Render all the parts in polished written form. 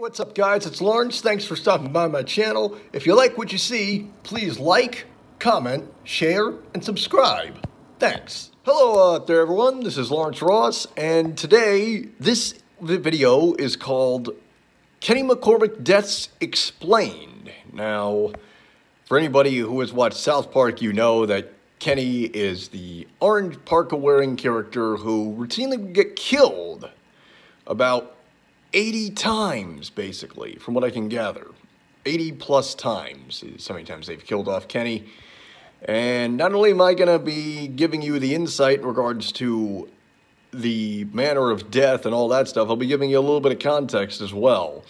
What's up, guys? It's Lawrence. Thanks for stopping by my channel. If you like what you see, please like, comment, share, and subscribe. Thanks. Hello out there, everyone. This is Lawrence Ross, and today, this video is called Kenny McCormick Deaths Explained. Now, for anybody who has watched South Park, you know that Kenny is the orange parka-wearing character who routinely would get killed about 80 times, basically, from what I can gather. 80 plus times is how many times they've killed off Kenny. And not only am I going to be giving you the insight in regards to the manner of death and all that stuff, I'll be giving you a little bit of context as well.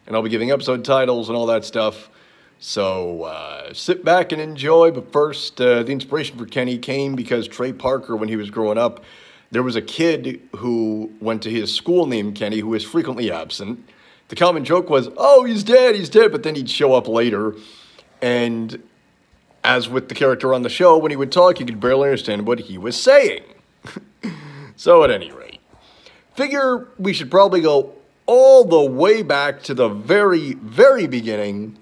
And I'll be giving episode titles and all that stuff. So sit back and enjoy. But first, the inspiration for Kenny came because Trey Parker, when he was growing up, there was a kid who went to his school named Kenny who was frequently absent. The common joke was, oh, he's dead, but then he'd show up later. And as with the character on the show, when he would talk, you could barely understand what he was saying. So at any rate, figure we should probably go all the way back to the very, very beginning.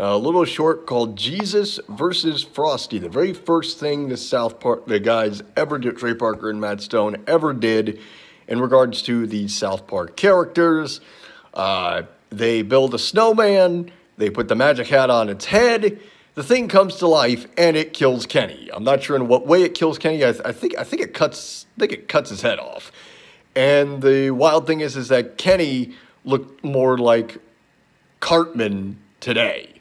A little short called Jesus versus Frosty. The very first thing the guys ever did, Trey Parker and Matt Stone ever did in regards to the South Park characters. They build a snowman. They put the magic hat on its head. The thing comes to life and it kills Kenny. I'm not sure in what way it kills Kenny. I think it cuts his head off. And the wild thing is that Kenny looked more like Cartman today.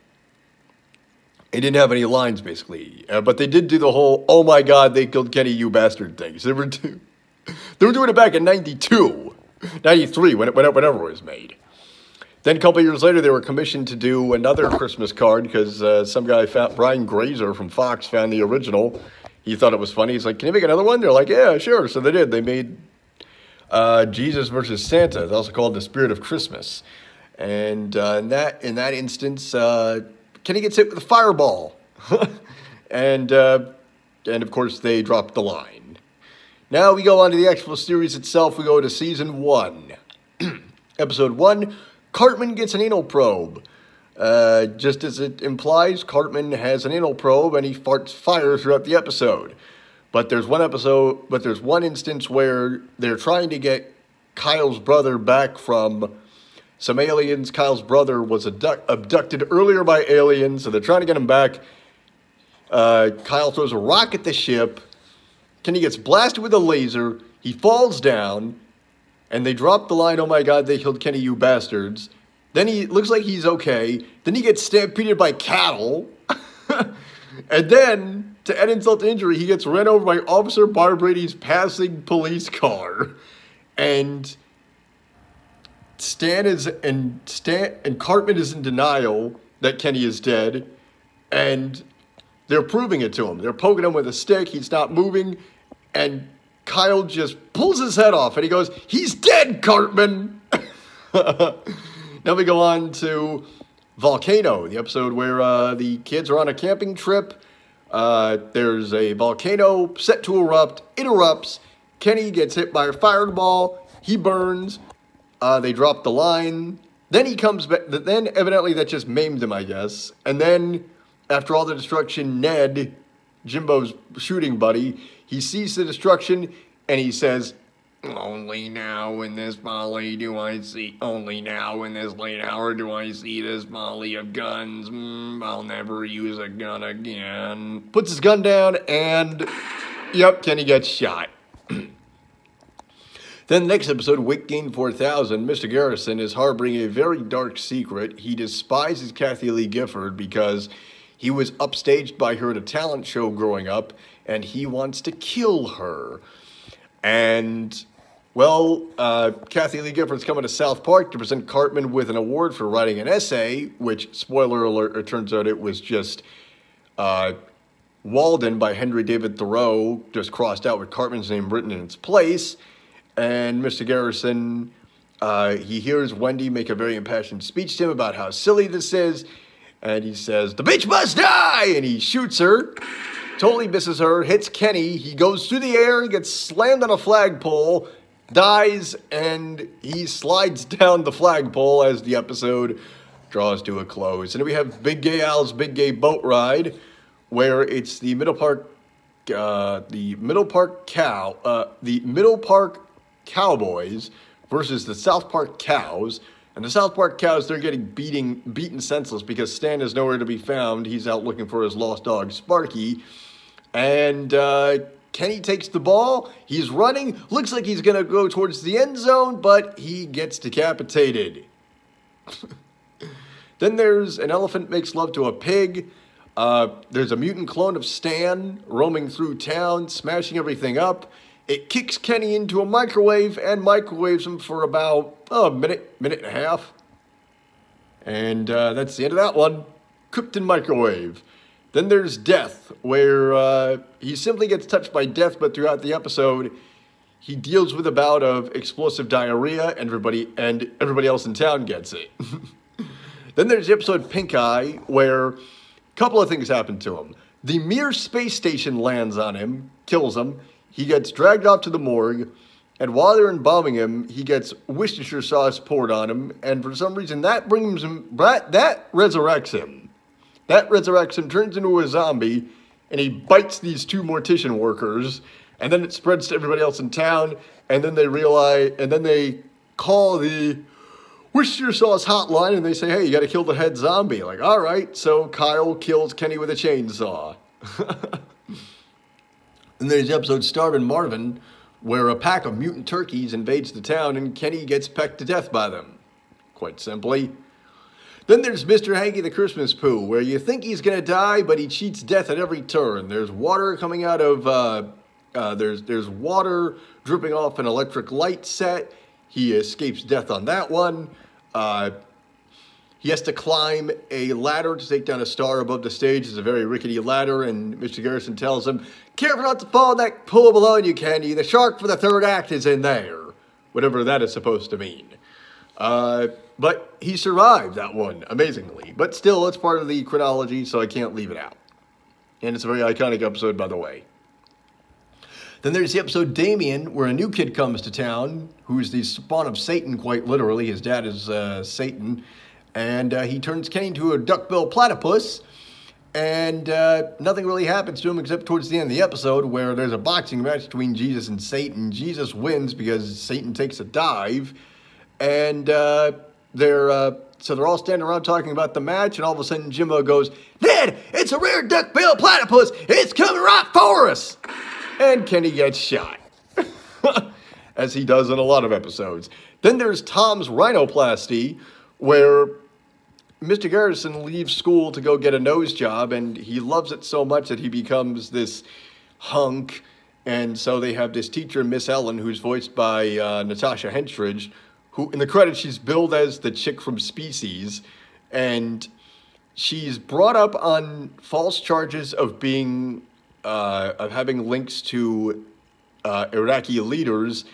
He didn't have any lines, basically. But they did do the whole, oh my God, they killed Kenny, you bastard things. They were doing it back in 92, 93, whenever it was made. Then a couple years later, they were commissioned to do another Christmas card because some guy, Brian Grazer from Fox, found the original. He thought it was funny. He's like, can you make another one? They're like, yeah, sure. So they did. They made Jesus versus Santa. It's also called The Spirit of Christmas. And in that instance, Kenny gets hit with a fireball. and of course, they dropped the line. Now we go on to the actual series itself. We go to Season 1. Episode 1, Cartman gets an anal probe. Just as it implies, Cartman has an anal probe and he farts fire throughout the episode. But there's one instance where they're trying to get Kyle's brother back from some aliens. Kyle's brother was abducted earlier by aliens, so they're trying to get him back. Kyle throws a rock at the ship. Kenny gets blasted with a laser. He falls down, and they drop the line, oh my God, they killed Kenny, you bastards. Then he looks like he's okay. Then he gets stampeded by cattle. And then, to add insult to injury, he gets run over by Officer Barbrady's passing police car. And Cartman is in denial that Kenny is dead, and they're proving it to him. They're poking him with a stick. He's not moving, and Kyle just pulls his head off, and he goes, he's dead, Cartman! Now we go on to Volcano, the episode where the kids are on a camping trip. There's a volcano set to erupt. It erupts. Kenny gets hit by a fireball. He burns. They drop the line. Then he comes back. Then evidently that just maimed him, I guess. And then after all the destruction, Ned, Jimbo's shooting buddy, he sees the destruction and he says, only now in this volley do I see, only now in this late hour do I see this volley of guns. I'll never use a gun again. Puts his gun down and, yep, Kenny gets shot. Then the next episode, Wick Gain 4000, Mr. Garrison is harboring a very dark secret. He despises Kathy Lee Gifford because he was upstaged by her at a talent show growing up, and he wants to kill her. And, well, Kathy Lee Gifford's coming to South Park to present Cartman with an award for writing an essay, which, spoiler alert, it turns out it was just Walden by Henry David Thoreau, just crossed out with Cartman's name written in its place. And Mr. Garrison, he hears Wendy make a very impassioned speech to him about how silly this is. And he says, the bitch must die! And he shoots her, totally misses her, hits Kenny. He goes through the air, he gets slammed on a flagpole, dies, and he slides down the flagpole as the episode draws to a close. And then we have Big Gay Al's Big Gay Boat Ride, where it's the Middle Park Cowboys versus the South Park Cows. And the South Park Cows, they're getting beaten senseless because Stan is nowhere to be found. He's out looking for his lost dog, Sparky. And Kenny takes the ball. He's running. Looks like he's going to go towards the end zone, but he gets decapitated. Then there's an elephant makes love to a pig. There's a mutant clone of Stan roaming through town, smashing everything up. It kicks Kenny into a microwave and microwaves him for about a minute and a half. And that's the end of that one. Cooked in microwave. Then there's Death, where he simply gets touched by death, but throughout the episode, he deals with a bout of explosive diarrhea, and everybody else in town gets it. Then there's the episode Pink Eye, where a couple of things happen to him. The Mir space station lands on him, kills him. He gets dragged off to the morgue, and while they're embalming him, he gets Worcestershire sauce poured on him, and for some reason that resurrects him. That resurrects him, turns into a zombie, and he bites these two mortician workers, and then it spreads to everybody else in town, and then they call the Worcestershire sauce hotline, and they say, hey, you gotta kill the head zombie. Like, all right, so Kyle kills Kenny with a chainsaw. And there's the episode Starvin' Marvin, where a pack of mutant turkeys invades the town, and Kenny gets pecked to death by them. Quite simply. Then there's Mr. Hanky the Christmas Pooh, where you think he's gonna die, but he cheats death at every turn. There's water coming out of, there's water dripping off an electric light set. He escapes death on that one. He has to climb a ladder to take down a star above the stage. It's a very rickety ladder, and Mr. Garrison tells him, careful not to fall in that pool below you, Kenny. The shark for the third act is in there. Whatever that is supposed to mean. But he survived that one, amazingly. But still, it's part of the chronology, so I can't leave it out. And it's a very iconic episode, by the way. Then there's the episode Damien, where a new kid comes to town, who's the spawn of Satan, quite literally. His dad is Satan. And he turns Kenny into a duckbill platypus. And nothing really happens to him except towards the end of the episode, where there's a boxing match between Jesus and Satan. Jesus wins because Satan takes a dive. And they're all standing around talking about the match, and all of a sudden Jimbo goes, Dad, it's a rare duckbill platypus. It's coming right for us. And Kenny gets shot. As he does in a lot of episodes. Then there's Tom's rhinoplasty, where Mr. Garrison leaves school to go get a nose job, and he loves it so much that he becomes this hunk. And so they have this teacher, Miss Ellen, who's voiced by Natasha Henstridge, who in the credits she's billed as the chick from Species, and she's brought up on false charges of being of having links to Iraqi leaders,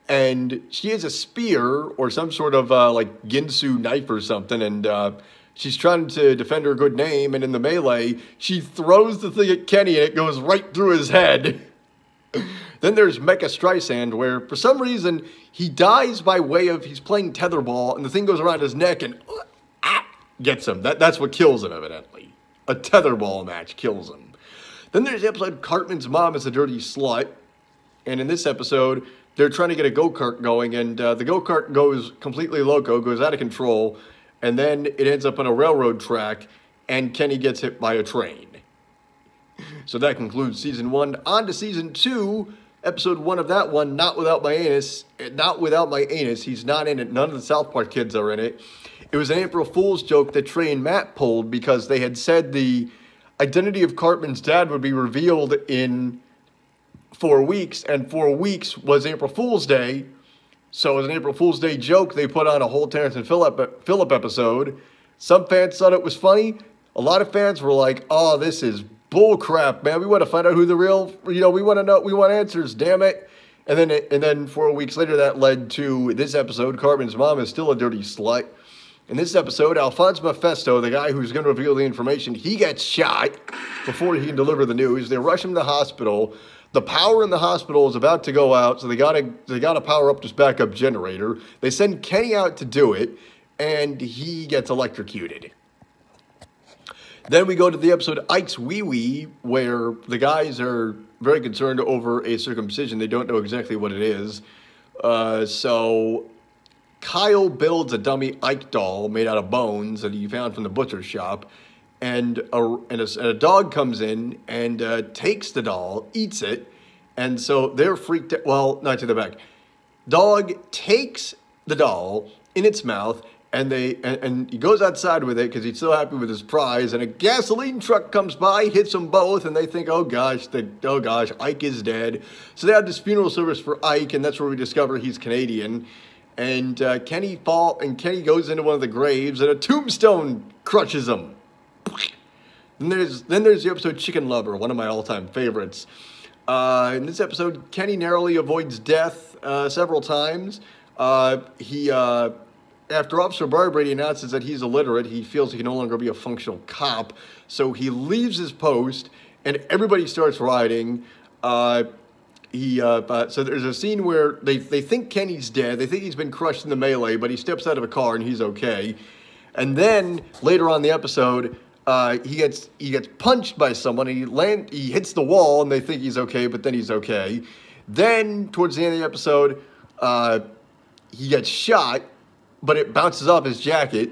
and she has a spear or some sort of like Ginsu knife or something, and she's trying to defend her good name, and in the melee, she throws the thing at Kenny, and it goes right through his head. Then there's Mecha Streisand, where for some reason he dies by way of he's playing tetherball, and the thing goes around his neck and gets him. That's what kills him, evidently. A tetherball match kills him. Then there's the episode Cartman's Mom is a Dirty Slut, and in this episode they're trying to get a go-kart going, and the go-kart goes completely loco, goes out of control, and then it ends up on a railroad track, and Kenny gets hit by a train. So that concludes Season 1. On to Season 2, Episode 1 of that one, Not Without My Anus. Not Without My Anus. He's not in it. None of the South Park kids are in it. It was an April Fool's joke that Trey and Matt pulled because they had said the identity of Cartman's dad would be revealed in 4 weeks, and 4 weeks was April Fool's Day. So as an April Fool's Day joke, they put on a whole Terrence and Phillip episode. Some fans thought it was funny. A lot of fans were like, oh, this is bull crap, man. We want to find out who the real, we want to know, we want answers, damn it. And then 4 weeks later, that led to this episode, Cartman's Mom is Still a Dirty Slut. In this episode, Alphonse Mephisto, the guy who's going to reveal the information, he gets shot before he can deliver the news. They rush him to the hospital. The power in the hospital is about to go out, so they gotta power up this backup generator. They send Kenny out to do it, and he gets electrocuted. Then we go to the episode Ike's Wee Wee, where the guys are very concerned over a circumcision. They don't know exactly what it is. So Kyle builds a dummy Ike doll made out of bones that he found from the butcher shop. And a dog comes in and takes the doll, eats it. And so they're freaked out. Well, not to the back. Dog takes the doll in its mouth. And he goes outside with it because he's so happy with his prize. And a gasoline truck comes by, hits them both, and they think, oh gosh, Ike is dead. So they have this funeral service for Ike, and that's where we discover he's Canadian. And Kenny goes into one of the graves, and a tombstone crushes him. Then there's the episode Chicken Lover, one of my all-time favorites. In this episode, Kenny narrowly avoids death several times. After Officer Barbrady announces that he's illiterate, he feels he can no longer be a functional cop. So he leaves his post, and everybody starts rioting. So there's a scene where they think Kenny's dead. They think he's been crushed in the melee, but he steps out of a car and he's okay. And then later on in the episode, he gets punched by someone. He hits the wall, and they think he's okay, but then he's okay. Then towards the end of the episode, he gets shot, but it bounces off his jacket.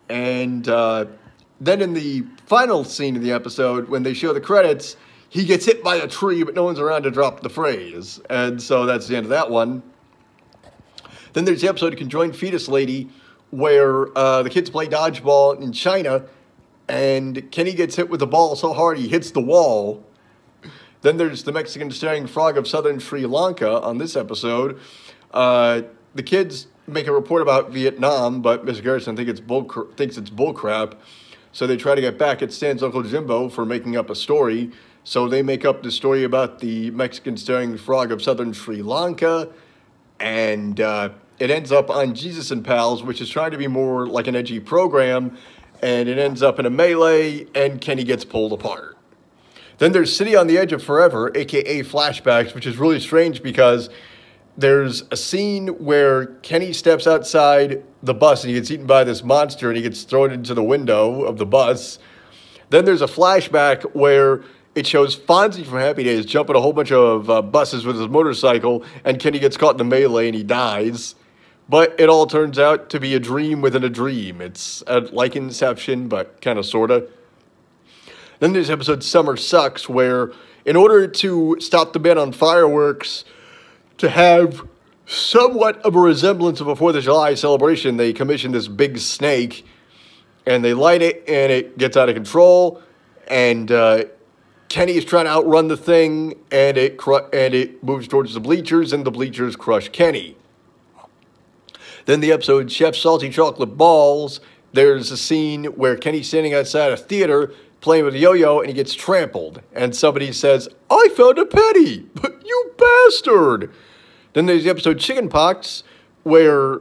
And then in the final scene of the episode, when they show the credits, he gets hit by a tree, but no one's around to drop the phrase. And so that's the end of that one. Then there's the episode Conjoined Fetus Lady, where the kids play dodgeball in China, and Kenny gets hit with the ball so hard he hits the wall. Then there's the Mexican staring frog of southern Sri Lanka on this episode. The kids make a report about Vietnam, but Mr. Garrison thinks it's bullcrap. So they try to get back at Stan's Uncle Jimbo for making up a story. So they make up the story about the Mexican staring frog of southern Sri Lanka. And it ends up on Jesus and Pals, which is trying to be more like an edgy program. And it ends up in a melee, and Kenny gets pulled apart. Then there's City on the Edge of Forever, a.k.a. Flashbacks, which is really strange because there's a scene where Kenny steps outside the bus and he gets eaten by this monster and he gets thrown into the window of the bus. Then there's a flashback where it shows Fonzie from Happy Days jumping a whole bunch of buses with his motorcycle, and Kenny gets caught in the melee and he dies. But it all turns out to be a dream within a dream. It's like Inception, but kind of, sort of. Then there's episode Summer Sucks, where in order to stop the ban on fireworks, to have somewhat of a resemblance of a 4th of July celebration, they commission this big snake, and they light it, and it gets out of control, and Kenny is trying to outrun the thing, and it moves towards the bleachers, and the bleachers crush Kenny. Then the episode Chef's Salty Chocolate Balls, there's a scene where Kenny's standing outside a theater playing with a yo-yo, and he gets trampled, and somebody says, "I found a penny, but you bastard!" Then there's the episode Chicken Pox, where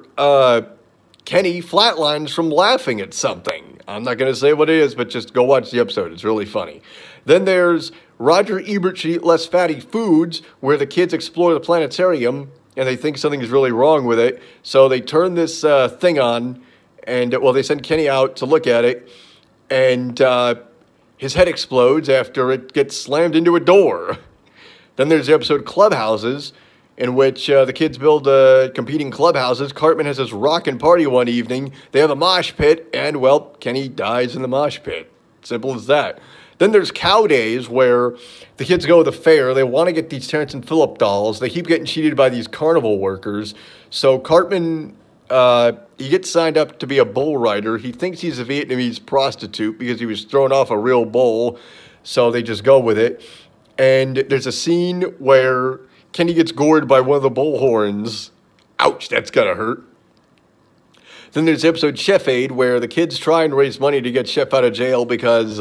Kenny flatlines from laughing at something. I'm not going to say what it is, but just go watch the episode. It's really funny. Then there's Roger Ebert Should Eat Less Fatty Foods, where the kids explore the planetarium, and they think something is really wrong with it. So they turn this thing on, and, well, they send Kenny out to look at it, and his head explodes after it gets slammed into a door. Then there's the episode Clubhouses, in which the kids build competing clubhouses. Cartman has this rockin' party one evening. They have a mosh pit, and, well, Kenny dies in the mosh pit. Simple as that. Then there's Cow Days, where the kids go to the fair. They want to get these Terrence and Phillip dolls. They keep getting cheated by these carnival workers. So Cartman, he gets signed up to be a bull rider. He thinks he's a Vietnamese prostitute because he was thrown off a real bull. So they just go with it. And there's a scene where Kenny gets gored by one of the bull horns. Ouch, that's gotta hurt. Then there's the episode Chef Aid, where the kids try and raise money to get Chef out of jail because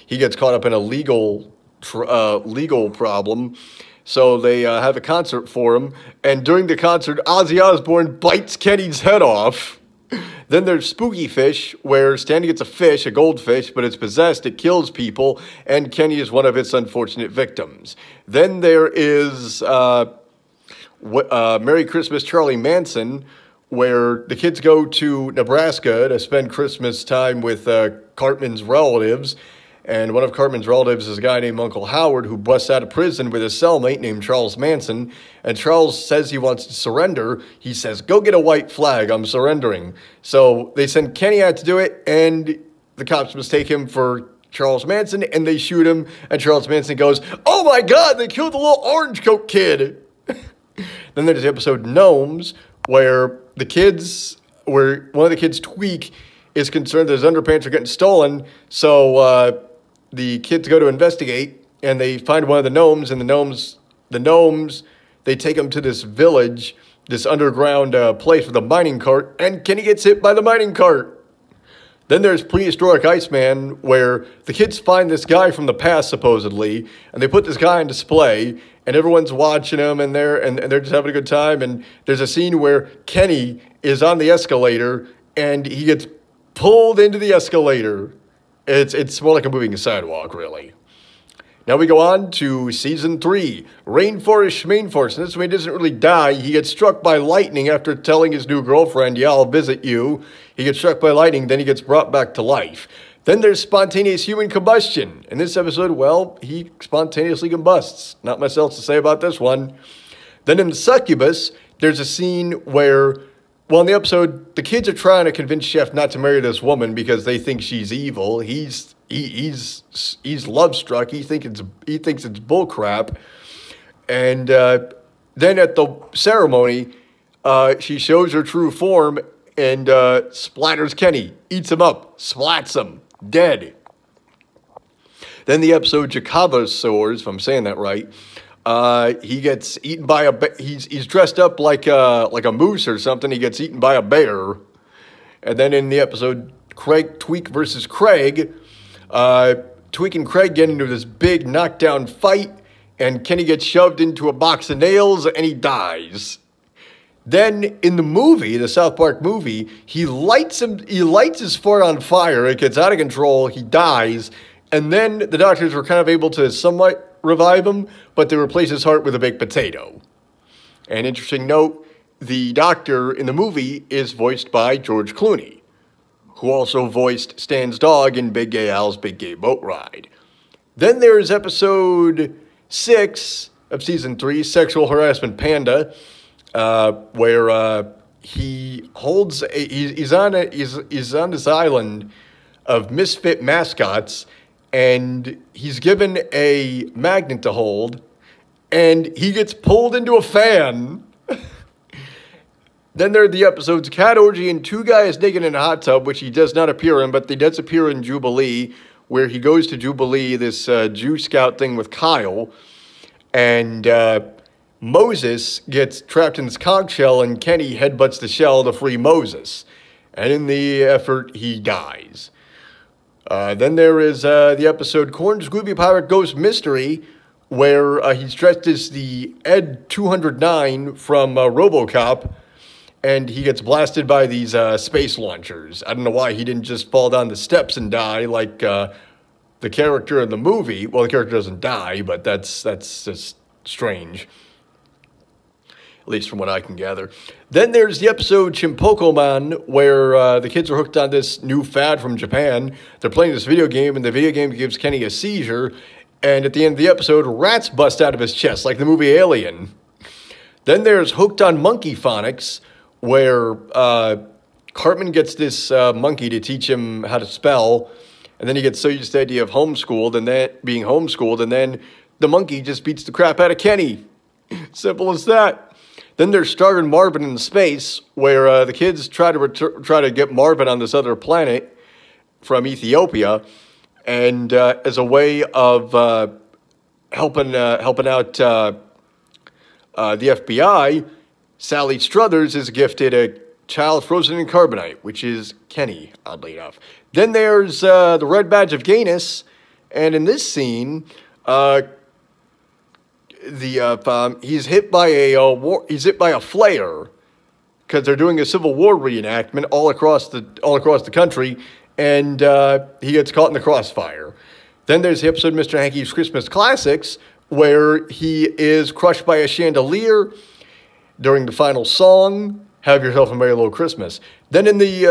he gets caught up in a legal problem. So they have a concert for him. And during the concert, Ozzy Osbourne bites Kenny's head off. Then there's Spooky Fish, where Stanley gets a fish, a goldfish, but it's possessed, it kills people, and Kenny is one of its unfortunate victims. Then there is Merry Christmas, Charlie Manson, where the kids go to Nebraska to spend Christmas time with Cartman's relatives. And one of Cartman's relatives is a guy named Uncle Howard who busts out of prison with his cellmate named Charles Manson. And Charles says he wants to surrender. He says, "Go get a white flag, I'm surrendering." So they send Kenny out to do it, and the cops mistake him for Charles Manson, and they shoot him. And Charles Manson goes, "Oh my God, they killed the little orange coat kid." Then there's the episode Gnomes, where one of the kids, Tweak, is concerned that his underpants are getting stolen. So the kids go to investigate, and they find one of the gnomes, and the gnomes, they take him to this village, this underground place with a mining cart, and Kenny gets hit by the mining cart. Then there's Prehistoric Iceman, where the kids find this guy from the past, supposedly, and they put this guy on display, and everyone's watching him, and they're just having a good time. And there's a scene where Kenny is on the escalator, and he gets pulled into the escalator. It's more like a moving sidewalk, really. Now we go on to Season 3, Rainforest Schmainforest. And this one, he doesn't really die. He gets struck by lightning after telling his new girlfriend, "Yeah, I'll visit you." He gets struck by lightning, then he gets brought back to life. Then there's Spontaneous Human Combustion. In this episode, well, he spontaneously combusts. Not much else to say about this one. Then in Succubus, there's a scene where, well, in the episode, the kids are trying to convince Chef not to marry this woman because they think she's evil. He's love struck. He thinks it's bullcrap. And then at the ceremony, she shows her true form and splatters Kenny, eats him up, splats him, dead. Then the episode Jacavosaurs, if I'm saying that right. He gets eaten by he's dressed up like a moose or something. He gets eaten by a bear. And then in the episode Tweak versus Craig, Tweak and Craig get into this big knockdown fight, and Kenny gets shoved into a box of nails and he dies. Then in the movie, the South Park movie, he lights his fart on fire. It gets out of control. He dies. And then the doctors were kind of able to somewhat revive him, but they replace his heart with a baked potato. An interesting note, the doctor in the movie is voiced by George Clooney, who also voiced Stan's dog in Big Gay Al's Big Gay Boat Ride. Then there's episode 6 of season 3, Sexual Harassment Panda, where he's on this island of misfit mascots, and he's given a magnet to hold, and he gets pulled into a fan. Then there are the episodes Cat Orgy and Two Guys Naked in a Hot Tub, which he does not appear in, but he does appear in Jubilee, where he goes to Jubilee, this Jew Scout thing with Kyle, and Moses gets trapped in this conch shell, and Kenny headbutts the shell to free Moses. And in the effort, he dies. Then there is the episode Corn Scooby Pirate Ghost Mystery, where he's dressed as the Ed 209 from RoboCop, and he gets blasted by these space launchers. I don't know why he didn't just fall down the steps and die like the character in the movie. Well, the character doesn't die, but that's just strange, at least from what I can gather. Then there's the episode Chimpokomon, where the kids are hooked on this new fad from Japan. They're playing this video game, and the video game gives Kenny a seizure. And at the end of the episode, rats bust out of his chest, like the movie Alien. Then there's Hooked on Monkey Phonics, where Cartman gets this monkey to teach him how to spell. And then he gets so used to the idea of being homeschooled, and then the monkey just beats the crap out of Kenny. Simple as that. Then there's Star and Marvin in Space, where the kids try to get Marvin on this other planet from Ethiopia, and as a way of helping out the FBI, Sally Struthers is gifted a child frozen in carbonite, which is Kenny, oddly enough. Then there's the Red Badge of Gayness, and in this scene, he's hit by a flare, because they're doing a Civil War reenactment all across the country, and he gets caught in the crossfire. Then there's the episode Mr. Hankey's Christmas Classics, where he is crushed by a chandelier during the final song, Have Yourself a Merry Little Christmas. Then in the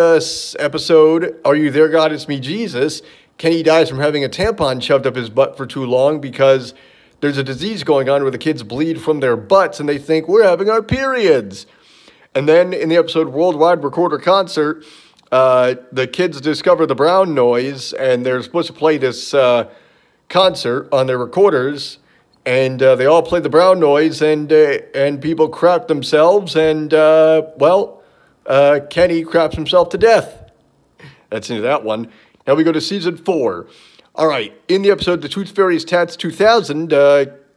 episode, Are You There, God? It's Me, Jesus, Kenny dies from having a tampon shoved up his butt for too long because there's a disease going on where the kids bleed from their butts and they think we're having our periods. And then in the episode Worldwide Recorder Concert, the kids discover the brown noise and they're supposed to play this concert on their recorders. And they all play the brown noise, and people crap themselves, and, Kenny craps himself to death. That's into that one. Now we go to Season 4. All right, in the episode The Tooth Fairy's Tats 2000,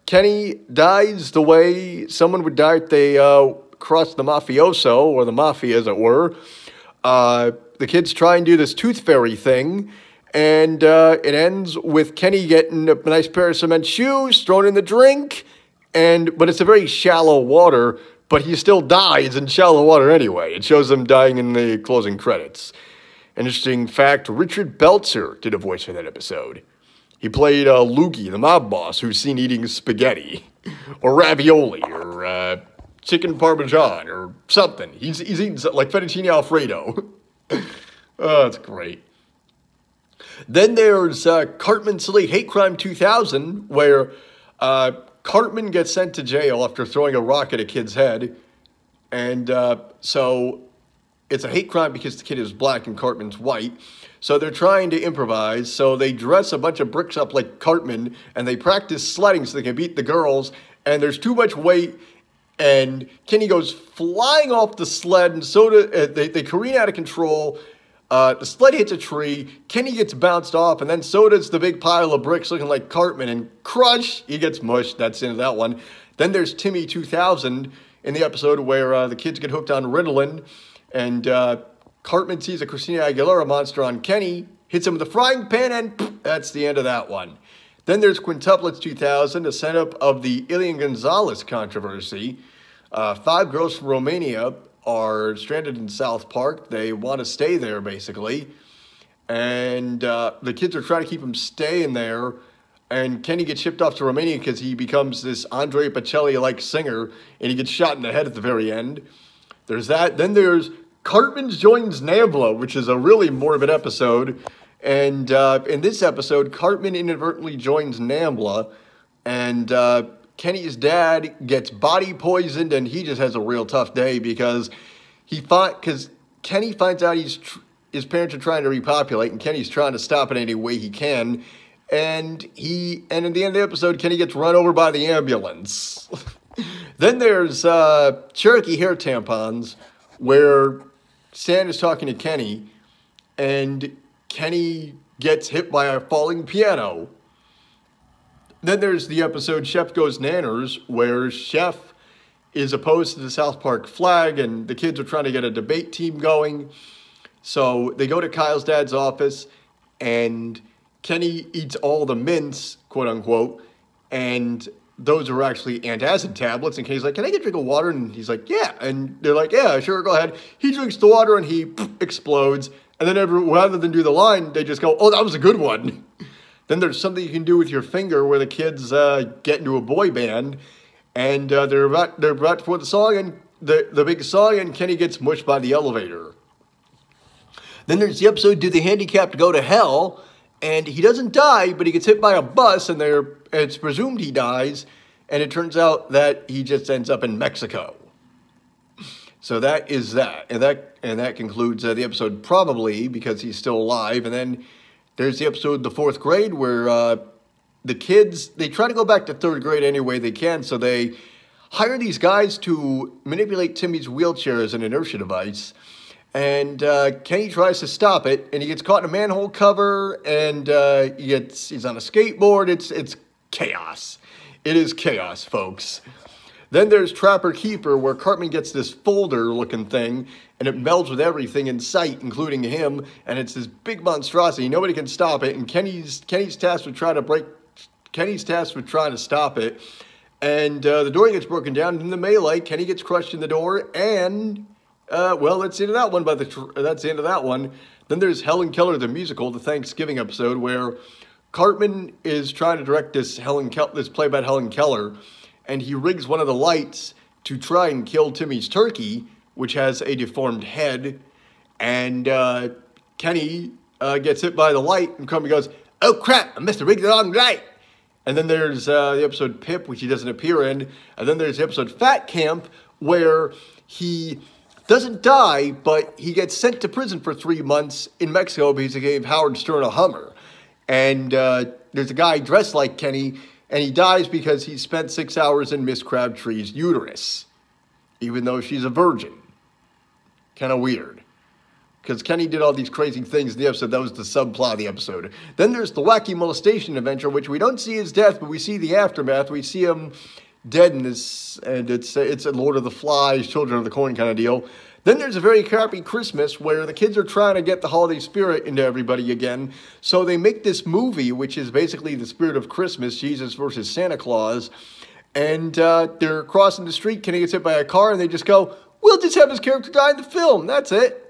Kenny dies the way someone would die if they crossed the mafioso, or the mafia, as it were. The kids try and do this Tooth Fairy thing, and it ends with Kenny getting a nice pair of cement shoes thrown in the drink, but it's a very shallow water, but he still dies in shallow water anyway. It shows him dying in the closing credits. Interesting fact, Richard Belzer did a voice for that episode. He played Loogie, the mob boss, who's seen eating spaghetti, or ravioli, or chicken parmesan, or something. He's eating like fettuccine alfredo. Oh, that's great. Then there's Cartman Silly Hate Crime 2000, where Cartman gets sent to jail after throwing a rock at a kid's head. And so it's a hate crime because the kid is black and Cartman's white. So they're trying to improvise. So they dress a bunch of bricks up like Cartman, and they practice sledding so they can beat the girls. And there's too much weight, and Kenny goes flying off the sled, and so they careen out of control. The sled hits a tree, Kenny gets bounced off, and then so does the big pile of bricks looking like Cartman, and crush, he gets mushed. That's into that one. Then there's Timmy 2000 in the episode where the kids get hooked on Ritalin, and Cartman sees a Christina Aguilera monster on Kenny, hits him with a frying pan, and poof, that's the end of that one. Then there's Quintuplets 2000, a setup of the Ilian Gonzalez controversy. 5 girls from Romania are stranded in South Park. They want to stay there, basically. And the kids are trying to keep him staying there. And Kenny gets shipped off to Romania because he becomes this Andre Bocelli-like singer, and he gets shot in the head at the very end. There's that. Then there's Cartman Joins NAMBLA, which is a really morbid episode. And in this episode, Cartman inadvertently joins NAMBLA, and Kenny's dad gets body poisoned, and he just has a real tough day because Kenny finds out his parents are trying to repopulate, and Kenny's trying to stop it any way he can. And in the end of the episode, Kenny gets run over by the ambulance. Then there's Cherokee hair tampons, where Stan is talking to Kenny, and Kenny gets hit by a falling piano. Then there's the episode Chef Goes Nanners, where Chef is opposed to the South Park flag, and the kids are trying to get a debate team going. So they go to Kyle's dad's office, and Kenny eats all the mints, quote unquote, and those are actually antacid tablets. And Kenny's like, "Can I get a drink of water?" And he's like, "Yeah." And they're like, "Yeah, sure, go ahead." He drinks the water, and he explodes. And then rather than do the line, they just go, "Oh, that was a good one." Then there's something you can do with your finger where the kids get into a boy band, and they're about for the song, and the big song, and Kenny gets mushed by the elevator. Then there's the episode "Do the Handicapped Go to Hell?" And he doesn't die, but he gets hit by a bus, and it's presumed he dies, and it turns out that he just ends up in Mexico. So that is that, and that concludes the episode, probably because he's still alive. And then there's the episode The Fourth Grade, where the kids, they try to go back to 3rd grade any way they can, so they hire these guys to manipulate Timmy's wheelchair as an inertia device. And Kenny tries to stop it, and he gets caught in a manhole cover, and he's on a skateboard. It's chaos. It is chaos, folks. Then there's Trapper Keeper, where Cartman gets this folder-looking thing, and it melds with everything in sight, including him, and it's this big monstrosity. Nobody can stop it, and Kenny's tasked with trying to stop it, and the door gets broken down. In the melee, Kenny gets crushed in the door, and Well, that's the end of that one. That's the end of that one. Then there's Helen Keller, the musical, the Thanksgiving episode, where Cartman is trying to direct this play about Helen Keller, and he rigs one of the lights to try and kill Timmy's turkey, which has a deformed head. And Kenny gets hit by the light, and Cartman goes, "Oh crap! I must have rigged the wrong light." And then there's the episode Pip, which he doesn't appear in. And then there's the episode Fat Camp, where he doesn't die, but he gets sent to prison for 3 months in Mexico because he gave Howard Stern a Hummer. And there's a guy dressed like Kenny, and he dies because he spent 6 hours in Miss Crabtree's uterus, even though she's a virgin. Kind of weird. Because Kenny did all these crazy things in the episode. That was the subplot of the episode. Then there's the wacky molestation adventure, which we don't see his death, but we see the aftermath. We see him dead in this, and it's a Lord of the Flies, Children of the Corn kind of deal. Then there's a very crappy Christmas where the kids are trying to get the holiday spirit into everybody again. So they make this movie, which is basically the spirit of Christmas, Jesus versus Santa Claus. And they're crossing the street. Kenny gets hit by a car, and they just go, "We'll just have his character die in the film. That's it."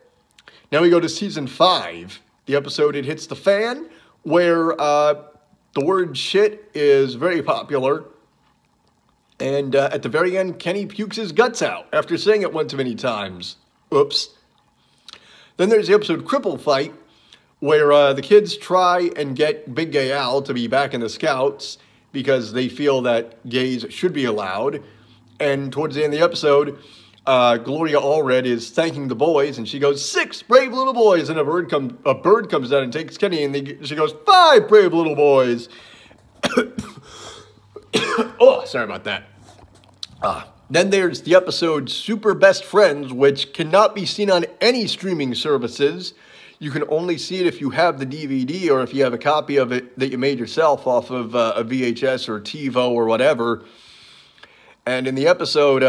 Now we go to season 5, the episode It Hits the Fan, where the word shit is very popular. And at the very end, Kenny pukes his guts out after saying it one too many times. Oops. Then there's the episode Cripple Fight, where the kids try and get Big Gay Al to be back in the Scouts because they feel that gays should be allowed. And towards the end of the episode, Gloria Allred is thanking the boys, and she goes, 6 brave little boys, and a bird comes down and takes Kenny, and she goes, 5 brave little boys. Oh, sorry about that. Then there's the episode Super Best Friends, which cannot be seen on any streaming services. You can only see it if you have the DVD or if you have a copy of it that you made yourself off of a VHS or TiVo or whatever. And in the episode,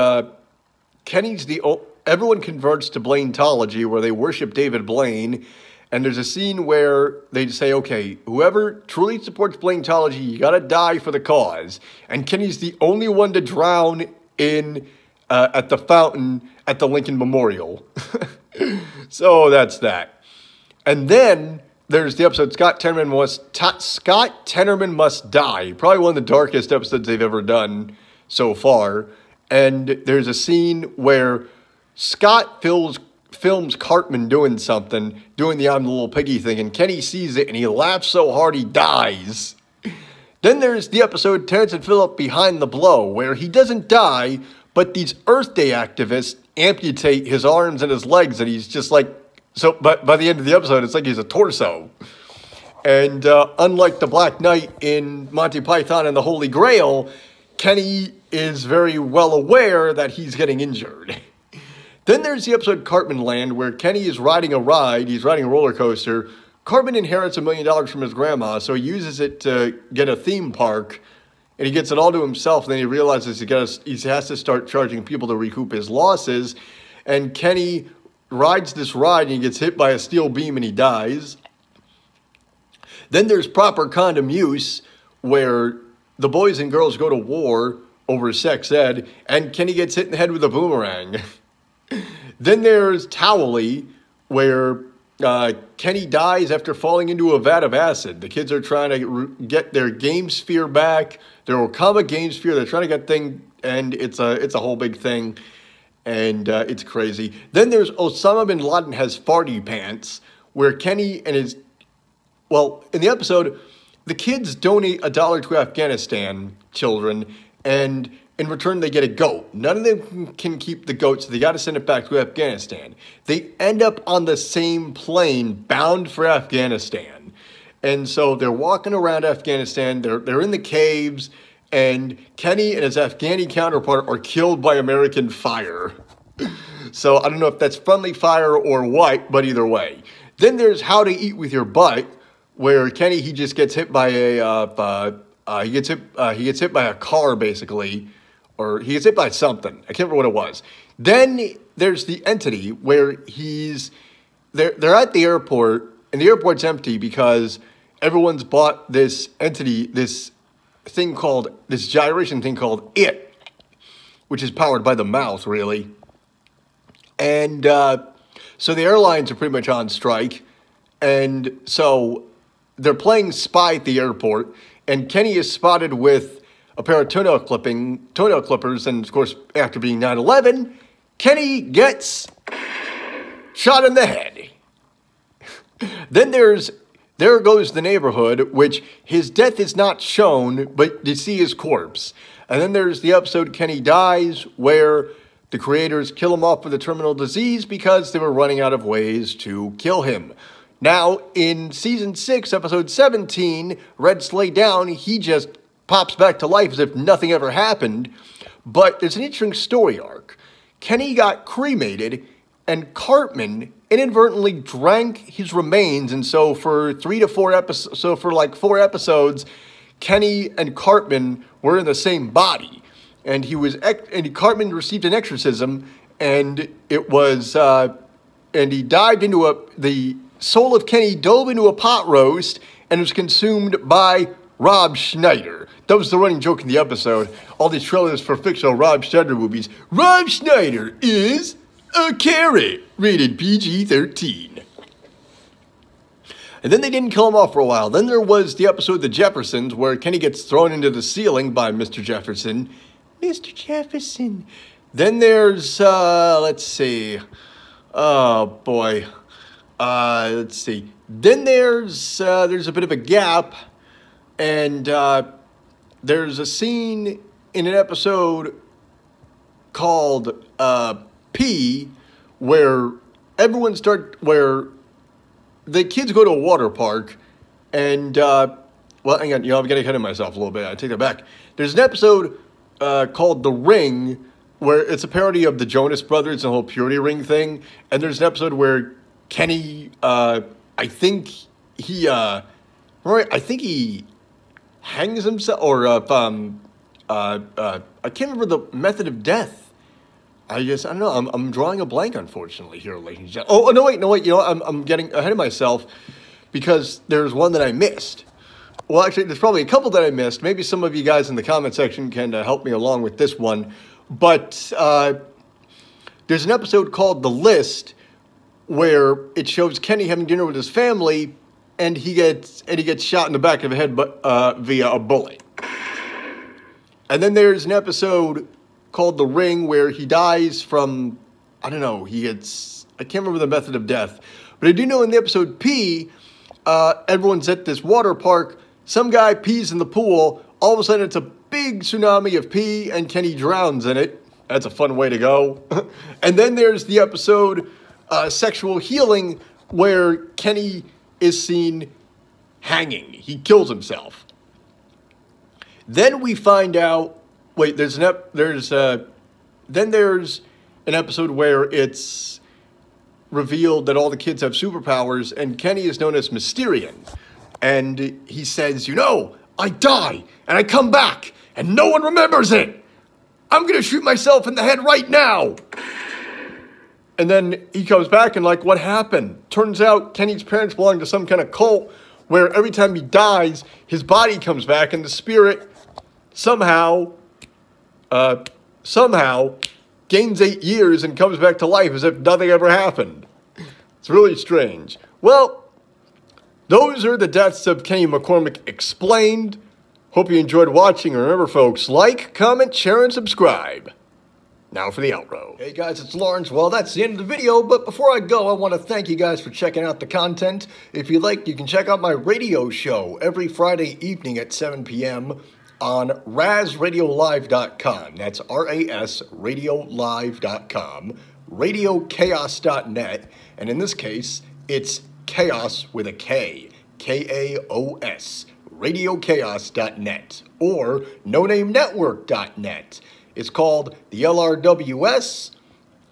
everyone converts to Blaintology, where they worship David Blaine. And there's a scene where they say, okay, whoever truly supports Blaintology, you gotta die for the cause. And Kenny's the only one to drown at the fountain at the Lincoln Memorial. So that's that. And then there's the episode Scott Tenorman Must Die. Probably one of the darkest episodes they've ever done so far. And there's a scene where Scott films Cartman doing the I'm the Little Piggy thing, and Kenny sees it, and he laughs so hard he dies. Then there's the episode Terrence and Phillip Behind the Blow, where he doesn't die, but these Earth Day activists amputate his arms and his legs, and he's just like, but by the end of the episode, it's like he's a torso. And unlike the Black Knight in Monty Python and the Holy Grail, Kenny is very well aware that he's getting injured. Then there's the episode Cartman Land, where Kenny is riding a ride. He's riding a roller coaster. Cartman inherits $1 million from his grandma, so he uses it to get a theme park, and he gets it all to himself. And then he realizes he has to start charging people to recoup his losses. And Kenny rides this ride, and he gets hit by a steel beam, and he dies. Then there's Proper Condom Use, where the boys and girls go to war over sex ed, and Kenny gets hit in the head with a boomerang. Then there's Towley, where Kenny dies after falling into a vat of acid. The kids are trying to get their game sphere back, their Okama game sphere. They're trying to get thing, and it's a whole big thing, and it's crazy. Then there's Osama bin Laden Has Farty Pants, where Kenny and in the episode, the kids donate $1 to Afghanistan children, and in return, they get a goat. None of them can keep the goat, so they got to send it back to Afghanistan. They end up on the same plane bound for Afghanistan. And so they're walking around Afghanistan. They're in the caves, and Kenny and his Afghani counterpart are killed by American fire. So I don't know if that's friendly fire or what, but either way. Then there's How to Eat with Your Butt, where Kenny, he just gets hit by he gets hit by a car, basically. Or he gets hit by something. I can't remember what it was. Then there's the Entity, where they're at the airport, and the airport's empty because everyone's bought this Entity, this gyration thing called It, which is powered by the mouth, really. And so the airlines are pretty much on strike. And so they're playing spy at the airport. And Kenny is spotted with a pair of toenail clippers. And, of course, after being 9/11, Kenny gets shot in the head. Then there goes the neighborhood, which his death is not shown, but you see his corpse. And then there's the episode Kenny Dies, where the creators kill him off with a terminal disease because they were running out of ways to kill him. Now, in Season 6, Episode 17, Red Lay Down, he just pops back to life as if nothing ever happened. But there's an interesting story arc. Kenny got cremated, and Cartman inadvertently drank his remains, and so for 4 episodes, Kenny and Cartman were in the same body, and Cartman received an exorcism, and it was and he dived into the soul of Kenny dove into a pot roast and was consumed by Rob Schneider. That was the running joke in the episode. All these trailers for fictional Rob Schneider movies. Rob Schneider is a carrot, rated PG-13. And then they didn't kill him off for a while. Then there was the episode The Jeffersons, where Kenny gets thrown into the ceiling by Mr. Jefferson. Mr. Jefferson. Then there's, let's see. Oh, boy. Let's see. Then there's a bit of a gap. And there's a scene in an episode called P, where where the kids go to a water park, and well, hang on, I'm getting ahead of myself a little bit. I take that back. There's an episode called The Ring, where it's a parody of the Jonas Brothers and the whole purity ring thing. And there's an episode where Kenny, I think he hangs himself, or I can't remember the method of death. I don't know. I'm drawing a blank, unfortunately, here, ladies and gentlemen. Oh, no, wait. You know, I'm getting ahead of myself because there's one that I missed. Well, actually, there's probably a couple that I missed. Maybe some of you guys in the comment section can help me along with this one. But there's an episode called The List where it shows Kenny having dinner with his family, and he gets shot in the back of the head via a bullet. And then there's an episode called The Ring, where he dies from, I don't know, I can't remember the method of death. But I do know in the episode P, everyone's at this water park, some guy pees in the pool, all of a sudden it's a big tsunami of pee, and Kenny drowns in it. That's a fun way to go. And then there's the episode Sexual Healing, where Kenny is seen hanging. He kills himself. Then we find out, wait, then there's an episode where it's revealed that all the kids have superpowers, and Kenny is known as Mysterian. And he says, you know, I die, and I come back, and no one remembers it. I'm going to shoot myself in the head right now. And then he comes back and like, what happened? Turns out Kenny's parents belong to some kind of cult where every time he dies, his body comes back and the spirit somehow gains 8 years and comes back to life as if nothing ever happened. It's really strange. Well, those are the deaths of Kenny McCormick explained. Hope you enjoyed watching. Remember, folks, like, comment, share, and subscribe. Now for the outro. Hey guys, it's Lawrence. Well, that's the end of the video, but before I go, I want to thank you guys for checking out the content. If you like, you can check out my radio show every Friday evening at 7 p.m. on RazRadioLive.com. That's R-A-S RadioLive.com, RadioChaos.net, and in this case, it's Chaos with a K, K-A-O-S, RadioChaos.net, or NoNameNetwork.net. It's called the LRWS,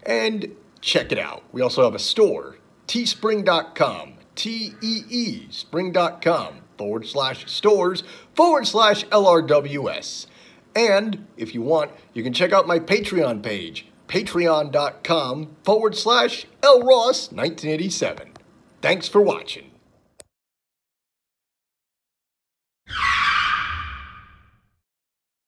and check it out. We also have a store, teespring.com, T-E-E, spring.com/stores/LRWS. And if you want, you can check out my Patreon page, patreon.com/LRoss1987. Thanks for watching.